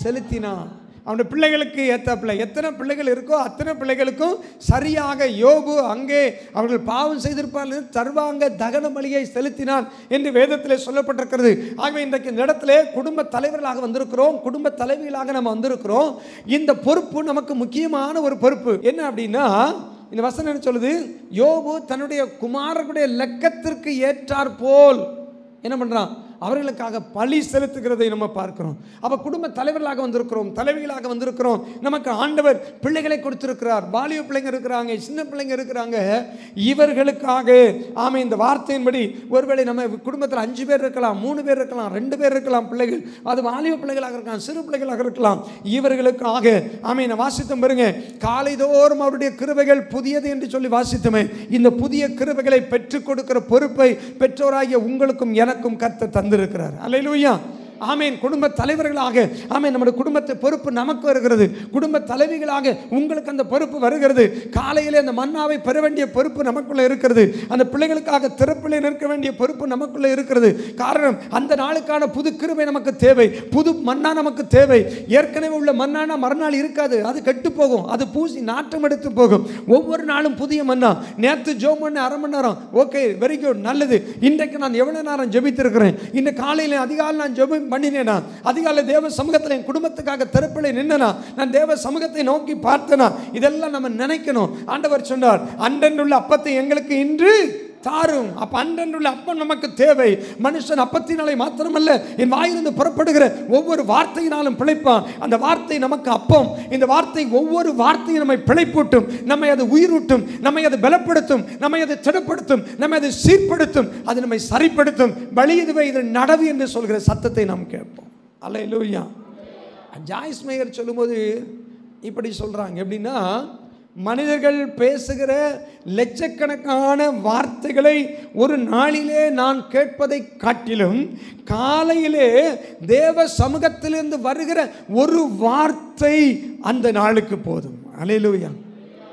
செலுத்தினான். அவனுடைய பிள்ளைகளுக்கு ஏற்றாப்புல எத்தனை பிள்ளைகள் இருக்கோ அத்தனை பிள்ளைகளுக்கும் சரியாக யோபு அங்கே அவர்கள் பாவம் செய்திருப்பார்கள் சர்வாங்க தகன பலியை செலுத்தினான் என்று வேதத்தில் சொல்லப்பட்டிருக்கிறது. ஆகவே இன்றைக்கு இந்த இடத்துல குடும்ப தலைவர்களாக வந்திருக்கிறோம், குடும்ப தலைவிகளாக நம்ம வந்திருக்கிறோம். இந்த பொறுப்பு நமக்கு முக்கியமான ஒரு பொறுப்பு. என்ன அப்படின்னா, இந்த வசனம் என்ன சொல்லுது? யோபு தன்னுடைய குமாரனுடைய லக்கத்திற்கு ஏற்றார் போல் என்ன பண்ணுறான்? அவர்களுக்காக பலி செலுத்துகிறதை நம்ம பார்க்கிறோம். அப்போ குடும்ப தலைவர்களாக வந்திருக்கிறோம், தலைவிகளாக வந்திருக்கிறோம். நமக்கு ஆண்டவர் பிள்ளைகளை கொடுத்திருக்கிறார். வாலிப பிள்ளைங்க இருக்கிறாங்க, சின்ன பிள்ளைங்க இருக்கிறாங்க. இவர்களுக்காக ஆமாம், இந்த வார்த்தையின்படி ஒருவேளை நம்ம குடும்பத்தில் 5 பேர் இருக்கலாம், 3 பேர் இருக்கலாம், 2 பேர் இருக்கலாம் பிள்ளைகள். அது வாலிப பிள்ளைகளாக இருக்கலாம், சிறு பிள்ளைகளாக இருக்கலாம். இவர்களுக்காக ஆமாம், நான் வாசித்தோம் பாருங்க, காலைதோறும் அவருடைய கிருபைகள் புதியது என்று சொல்லி வாசித்தோமே. இந்த புதிய கிருபைகளை பெற்றுக் கொடுக்கிற பொறுப்பை பெற்றோராகிய உங்களுக்கும் எனக்கும் கர்த்தர் தந்திருக்கிறார். அல்லேலூயா. ஆமேன் குடும்ப தலைவர்களாக ஆமேன் நம்முடைய குடும்பத்தை பொறுப்பு நமக்கு வருகிறது. குடும்ப தலைவிகளாக உங்களுக்கு அந்த பொறுப்பு வருகிறது. காலையிலே அந்த மன்னாவை பெற வேண்டிய பொறுப்பு நமக்குள்ள இருக்கிறது. அந்த பிள்ளைகளுக்காக திறப்பிலே நிற்க வேண்டிய பொறுப்பு நமக்குள்ள இருக்கிறது. காரணம், அந்த நாளுக்கான புது கிருபை நமக்கு தேவை, புது மன்னா நமக்கு தேவை. ஏற்கனவே உள்ள மன்னானா மறுநாள் இருக்காது, அது கெட்டு போகும், அது பூசி நாட்டம் எடுத்து போகும். ஒவ்வொரு நாளும் புதிய மன்னா. நேற்று ஜெபம் பண்ண அரை மணி நேரம், ஓகே, வெரி குட், நல்லது. இன்றைக்கு நான் எவ்வளவு நேரம் ஜெபித்திருக்கிறேன், இந்த காலையில் அதிகாலை நான் ஜெபம் பண்ணினேனா, அதிகாலை தேவ சமூகத்தில் என் குடும்பத்துக்காக திறப்பிலே நின்னனா, நான் தேவ சமூகத்தை நோக்கி பார்த்தனா, இதெல்லாம் நம்ம நினைக்கணும். ஆண்டவர் சொன்னார், அன்றன்றுள்ள அப்பத்தை எங்களுக்கு இன்று தாரும். அப்ப அன்றன்றுள்ள அப்பம் நமக்கு தேவை. மனுஷன் அப்பத்தினாலே மாத்திரமல்ல, என் வாயிலிருந்து புறப்படுகிற ஒவ்வொரு வார்த்தையினாலும் பிழைப்பான். அந்த வார்த்தை நமக்கு அப்பம். இந்த வார்த்தை ஒவ்வொரு வார்த்தையும் நம்மை பிழைப்பூட்டும், நம்மை அது உயிரூட்டும், நம்மை அது பலப்படுத்தும், நம்மை அது திடப்படுத்தும், நம்மை அது சீர்படுத்தும், அது நம்மை சரிப்படுத்தும். வழியதுவே இது நடவு என்று சொல்கிற சத்தத்தை நாம் கேட்போம். அல்லேலூயா. ஜாய்ஸ் மேயர் சொல்லும்போது இப்படி சொல்றாங்க, எப்படின்னா, மனிதர்கள் பேசுகிற லட்சக்கணக்கான வார்த்தைகளை ஒரு நாளிலே நான் கேட்பதை காட்டிலும் காலையிலே தேவ சமூகத்திலிருந்து வருகிற ஒரு வார்த்தை அந்த நாளுக்கு போதும். அல்லேலூயா.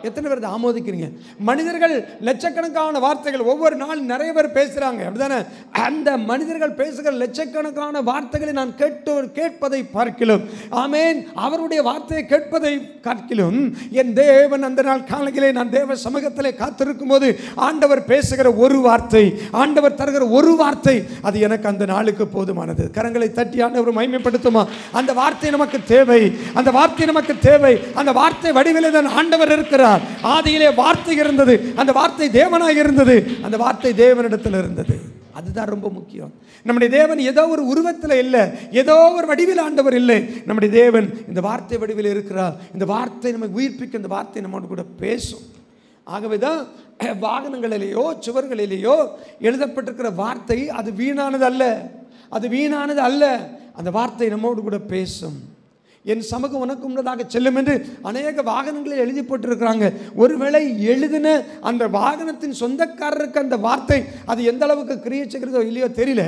எத்தனை பேர் ஆமோதிக்கிறீங்க? மனிதர்கள் லட்சக்கணக்கான வார்த்தைகள் ஒவ்வொரு நாள் நிறைய பேர் பேசுகிறாங்க, அப்படிதானே? அந்த மனிதர்கள் பேசுகிற லட்சக்கணக்கான வார்த்தைகளை நான் கேட்பதை பார்க்கிலும், ஆமேன், அவருடைய வார்த்தையை கேட்பதை காட்டிலும் என் தேவன் அந்த நாள் காலையிலே நான் தேவ சமூகத்திலே காத்திருக்கும் போது ஆண்டவர் பேசுகிற ஒரு வார்த்தை, ஆண்டவர் தருகிற ஒரு வார்த்தை, அது எனக்கு அந்த நாளுக்கு போதுமானது. கரங்களை தட்டி ஆண்டவர் மகிமைப்படுத்துமா? அந்த வார்த்தை நமக்கு தேவை, அந்த வார்த்தை நமக்கு தேவை. அந்த வார்த்தை வடிவிலே தான் ஆண்டவர் இருக்கிறார். ஆதியிலே வார்த்தை இருந்தது, அந்த வார்த்தை தேவனாக இருந்தது, அந்த வார்த்தை தேவனிடத்தில் இருந்தது. அதுதான் ரொம்ப முக்கியம். நம்முடைய தேவன் ஏதோ ஒரு உருவத்தில் இல்லை, ஏதோ ஒரு வடிவில் ஆண்டவர் இல்லை. நம்முடைய தேவன் இந்த வார்த்தை வடிவில் இருக்கிறார். இந்த வார்த்தை நம்மை உயிர்ப்பிக்க, இந்த வார்த்தை நம்மோடு கூட பேசும். ஆகவேதான் வாகனங்களிலேயோ சுவர்களிலேயோ எழுதப்பட்டிருக்கிற வார்த்தை அது வீணானது அல்ல, அது வீணானது அல்ல. அந்த வார்த்தை நம்மோடு கூட பேசும். என் சமூகம் உனக்கு முன்னதாக செல்லும் என்று அநேக வாகனங்களில் எழுதி போட்டிருக்கிறாங்க. ஒருவேளை எழுதின அந்த வாகனத்தின் சொந்தக்காரருக்கு அந்த வார்த்தை அது எந்த அளவுக்கு கிரியை செய்கிறதோ இல்லையோ தெரியல.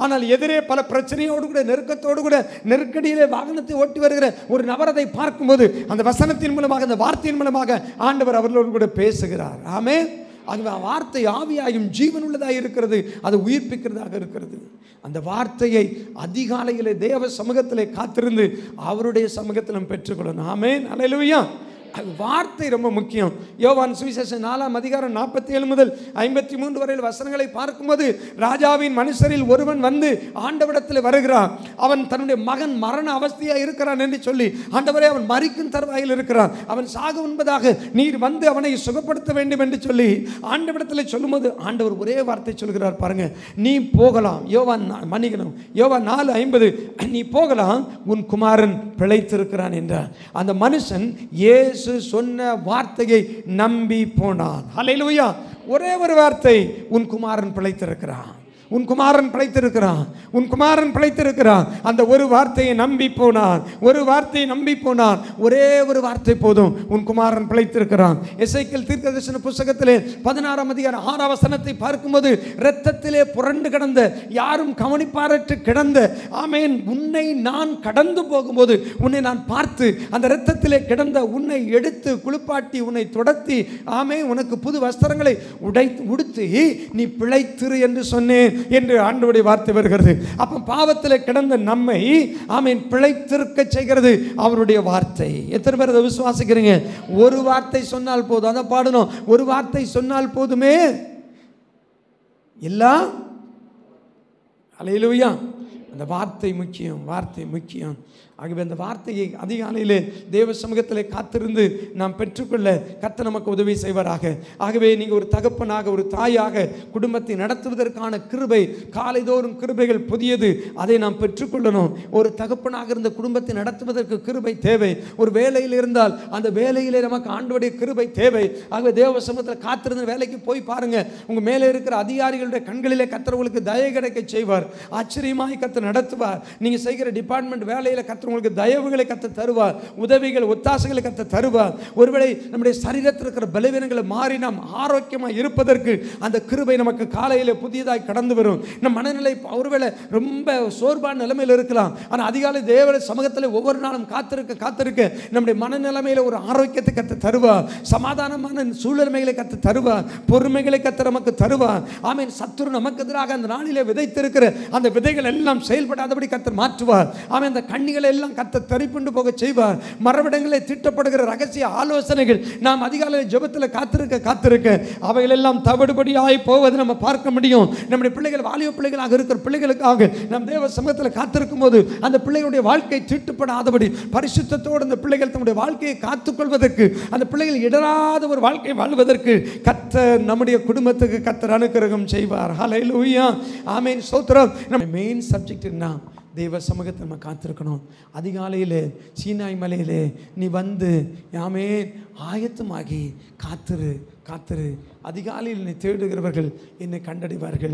ஆனால் எதிரே பல பிரச்சனையோடு கூட, நெருக்கத்தோடு கூட, நெருக்கடியிலே வாகனத்தை ஓட்டி வருகிற ஒரு நபர் அதை பார்க்கும்போது அந்த வசனத்தின் மூலமாக, அந்த வார்த்தையின் மூலமாக ஆண்டவர் அவர்களோடு கூட பேசுகிறார். ஆமென். ஆகவே வார்த்தை ஆவியாயும் ஜீவன் உள்ளதாக இருக்கிறது, அது உயிர்ப்பிக்கிறதாக இருக்கிறது. அந்த வார்த்தையை அதிகாலையிலே தேவ சமூகத்திலே காத்திருந்து அவருடைய சமூகத்திலும் பெற்றுக்கொள்ளணும். ஆமென். அல்லேலூயா. வார்த்தை ரொம்ப முக்கியம். யோவான் சுவிசேஷம் 4ஆம் அதிகாரம் 47 முதல் 53 வரையில் வசனங்களை பார்க்கும்போது, ராஜாவின் மனுஷரில் ஒருவன் வந்து ஆண்டவரிடத்தில் வருகிறான். அவன் தன்னுடைய மகன் மரண அவஸ்தையாக இருக்கிறான் என்று சொல்லி, ஆண்டவரே அவன் மரிக்கும் தருவாயில் இருக்கிறான், அவன் சாக உண்பதாக நீர் வந்து அவனை சுகப்படுத்த வேண்டும் என்று சொல்லி ஆண்டவரிடத்தில் சொல்லும்போது ஆண்டவர் ஒரே வார்த்தை சொல்கிறார் பாருங்க, நீ போகலாம். யோவான் 4:50, நீ போகலாம், உன் குமாரன் பிழைத்திருக்கிறான் என்றார். அந்த மனுஷன் இயேசு சொன்ன வார்த்தையை நம்பி போனான். ஹல்லேலூயா. ஒரே ஒரு வார்த்தை, உன் குமாரன் பிழைத்திருக்கிறான், உன் குமாரன் பிழைத்திருக்கிறான், உன் குமாரன் பிழைத்திருக்கிறான். அந்த ஒரு வார்த்தையை நம்பி போனான், ஒரு வார்த்தையை நம்பி போனான். ஒரே ஒரு வார்த்தை போதும், உன் குமாரன் பிழைத்திருக்கிறான். எசேக்கியேல் தீர்க்கதரிசன புத்தகத்திலே 16ஆம் அதிகாரம் 6ஆம் வசனத்தை பார்க்கும்போது, இரத்தத்திலே புரண்டு கிடந்த, யாரும் கவனிப்பாரற்று கிடந்த, ஆமென், உன்னை நான் கடந்து போகும்போது உன்னை நான் பார்த்து அந்த இரத்தத்திலே கிடந்த உன்னை எடுத்து குளிப்பாட்டி உன்னை தொடர்த்தி, ஆமென், உனக்கு புது வஸ்திரங்களை உடுத்தி நீ பிழைத்திரு என்று சொன்னேன் என்று ஆண்டவருடைய வார்த்தை வருகிறது. அப்ப பாவத்தில் கிடந்த நம்மை, ஆமென், பிழைத்திருக்க செய்கிறது அவருடைய வார்த்தை. எத்தனை பேர் அதை விசுவாசிக்கிறீங்க? ஒரு வார்த்தை சொன்னால் போதும். அதை பாடணும், ஒரு வார்த்தை சொன்னால் போதுமே எல்லாம். அல்லேலூயா. அந்த வார்த்தை முக்கியம், வார்த்தை முக்கியம். ஆகவே அந்த வார்த்தையை அதிகாலையிலே தேவ சமூகத்திலே காத்திருந்து நாம் பெற்றுக்கொள்ள கர்த்தர் நமக்கு உதவி செய்வாராக. ஆகவே நீங்கள் ஒரு தகப்பனாக, ஒரு தாயாக குடும்பத்தை நடத்துவதற்கான கிருபை, காலைதோறும் கிருபைகள் புதியது, அதை நாம் பெற்றுக்கொள்ளணும். ஒரு தகப்பனாக இருந்த குடும்பத்தை நடத்துவதற்கு கிருபை தேவை. ஒரு வேலையில் இருந்தால் அந்த வேலையிலே நமக்கு ஆண்டவருடைய கிருபை தேவை. ஆகவே தேவ சமூகத்தில் காத்திருந்து வேலைக்கு போய் பாருங்க, உங்கள் மேலே இருக்கிற அதிகாரிகளுடைய கண்களிலே கர்த்தர் உங்களுக்கு தயை கிடைக்க செய்வார். ஆச்சரியமாய் கர்த்தர் நடத்துவார். நீங்கள் செய்கிற டிபார்ட்மெண்ட் வேலையில் கர்த்தர் உங்களுக்கு தயவுகளை கத்த தருவார், உதவிகள் ஒத்தாசைகளை கத்த தருவார். ஒருவேளை நம்முடைய சரீரத்தில் இருக்கிற பலவீனங்களை மாறி நாம் ஆரோக்கியமாக இருப்பதற்கு அந்த கிருபை நமக்கு காலையில் புதியதாய் கடந்து வரும். நம் மனநிலை ஒருவேளை ரொம்ப சோர்வான நிலைமையில் இருக்கலாம், ஆனால் அதிகாலை தேவ சமூகத்தில் ஒவ்வொரு நாளும் காத்திருக்க நம்முடைய மனநிலைமையில் ஒரு ஆரோக்கியத்தை கத்த தருவார், சமாதானமான சூழ்நிலைகளை கத்த தருவார், பொறுமைகளை கத்த நமக்கு தருவார். ஆமென். சத்துரு நமக்கு எதிராக அந்த நாளிலே விதைத்திருக்கிற அந்த விதைகள் எல்லாம் செயல்படாதபடி கத்தர் மாற்றுவார். ஆமென். அந்த கண்ணிகளை எல்லாம் கத்த தரிப்புண்டு போக செய்வார். மரவிடங்களை திட்டப்படுகிற ரகசிய ஆலோசனைகள் நாம் அதிகாலை ஜெபத்தில் காத்திருக்க அவைகளெல்லாம் தவிடுபடியாய் போவதை நம்ம பார்க்க முடியும். நம்முடைய பிள்ளைகள் வாலிப பிள்ளைகளாக இருக்கிற பிள்ளைகளுக்காக நம் தேவ சமூகத்தில் காத்திருக்கும் போது அந்த பிள்ளைகளுடைய வாழ்க்கை தீட்டுப்படாதபடி பரிசுத்தத்தோடு அந்த பிள்ளைகள் தம்முடைய வாழ்க்கையை காத்துக்கொள்வதற்கு, அந்த பிள்ளைகள் இடராத ஒரு வாழ்க்கை வாழ்வதற்கு கர்த்தர் நம்முடைய குடும்பத்துக்கு கர்த்தர் அனுக்கிரகம் செய்வார். ஹல்லேலூயா. ஆமென். ஸ்தோத்திரம். நம்ம மெயின் சப்ஜெக்ட் என்ன? தேவ சமூகத்தை நம்ம காத்திருக்கணும். அதிகாலையில் சீனாய் மலையிலே நீ வந்து ஆமென் ஆயத்தமாகி காத்திரு. அதிகாலையில் என்னை தேடுகிறவர்கள் என்னை கண்டடைவார்கள்.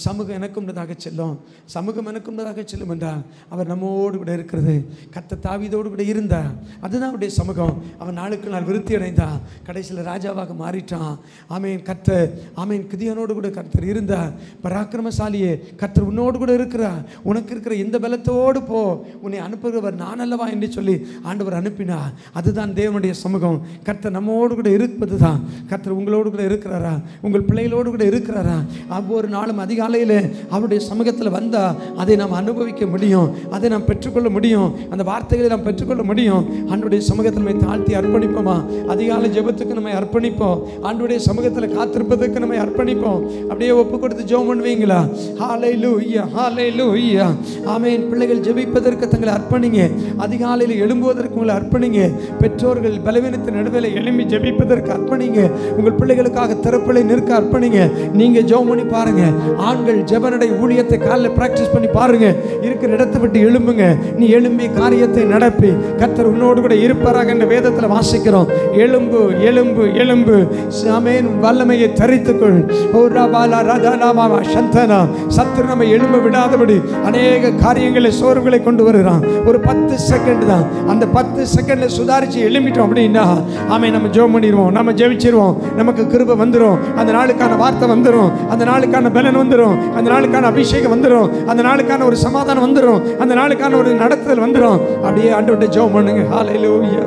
சமூகம் எனக்கும்ன்றதாக செல்லும், சமூகம் எனக்கும்ன்றதாக செல்லும் என்றால் அவர் நம்மோடு கூட இருக்கிறது. கர்த்தர் தாவீதோடு கூட இருந்தார், அதுதான் அவருடைய சமூகம். அவன் நாளுக்கு நாள் விருத்தி அடைந்தான், கடைசியில் ராஜாவாக மாறிட்டான். ஆமேன். கர்த்தர் ஆமேன் கிதியோனோடு கூட கர்த்தர் இருந்தார். பராக்கிரமசாலியே, கர்த்தர் உன்னோடு கூட இருக்கிறார். உனக்கு இருக்கிற எந்த பலத்தோடு போ, உன்னை அனுப்புகிறவர் நான் அல்லவா என்று சொல்லி ஆண்டவர் அனுப்பினார். அதுதான் தேவனுடைய சமூகம். கர்த்தர் நம்மோடு கூட இருப்பது தான். கர்த்தர் உங்களோடு கூட இருக்கிறாரா? உங்கள் பிள்ளைகளோடு கூட இருக்கிறாரா? ஒவ்வொரு நாளும் அதிகாலையில் அவருடைய சமூகத்தில் வந்தால் அதை நாம் அனுபவிக்க முடியும், அதை நாம் பெற்றுக்கொள்ள முடியும், அந்த வார்த்தைகளை நாம் பெற்றுக்கொள்ள முடியும். ஆண்டுடைய சமூகத்தில் நம்மை தாழ்த்தி அர்ப்பணிப்போமா? அதிகாலை ஜெபத்துக்கு நம்மை அர்ப்பணிப்போம், ஆண்டுடைய சமூகத்தில் காத்திருப்பதற்கு நம்மை அர்ப்பணிப்போம். அப்படியே ஒப்பு கொடுத்து ஜெபம் பண்ணுவீங்களா? ஹல்லேலூயா, ஹல்லேலூயா. ஆமென். பிள்ளைகள் ஜெபிப்பதற்கு தங்களை அர்ப்பணிங்க, அதிகாலையில் எழும்புவதற்கு உங்களை அர்ப்பணிங்க, பெற்றோர்கள் பலவீனத்தின் நடுவில் எழும்பி ஜெபிப்பதற்கு அர்ப்பணிங்க, உங்கள் பிள்ளைகளுக்காக திறப்பிலை நிற்க அர்ப்பணிங்க. நீங்க ஜெபம் பண்ணி பாருங்க. ஆண்கள் ஜெபநடை ஊழியத்தை காலையில் பிராக்டிஸ் பண்ணி பாருங்க. இருக்கிற இடத்தை விட்டு எழும்புங்க. நீ எழும்பி காரியத்தை நடப்பி கர்த்தர் உன்னோடு கூட இருப்பாராக என்ற வேதத்தில் வாசிக்கிறோம். எழும்பு எழும்பு எழும்பு. ஆமென். வல்லமையை தரித்துக்கொள். சத்துரு நம்ம எழும்ப விடாதபடி அநேக காரியங்களை சோர்வுகளை கொண்டு வருகிறான். ஒரு 10 செகண்ட் தான், அந்த 10 செகண்ட்ல சுதாரிச்சு எழும்பிட்டோம் அப்படின்னா ஆமென் நம்ம ஜெபம் பண்ணிடுவோம், நம்ம ஜெபிச்சிருவோம், நமக்கு கிருபை வந்துடும், அந்த நாளுக்கான வார்த்தை வந்துடும், அந்த நாளுக்கான பலன் வந்துடும், அந்த நாளுக்கான அபிஷேகம் வந்துடும், அந்த நாளுக்கான ஒரு சமாதானம் வந்துடும், அந்த நாளுக்கான ஒரு நடத்துதல் வந்துடும். அப்படியே ஆண்டவர்கிட்ட ஜெபம் பண்ணுங்க. ஹல்லேலூயா.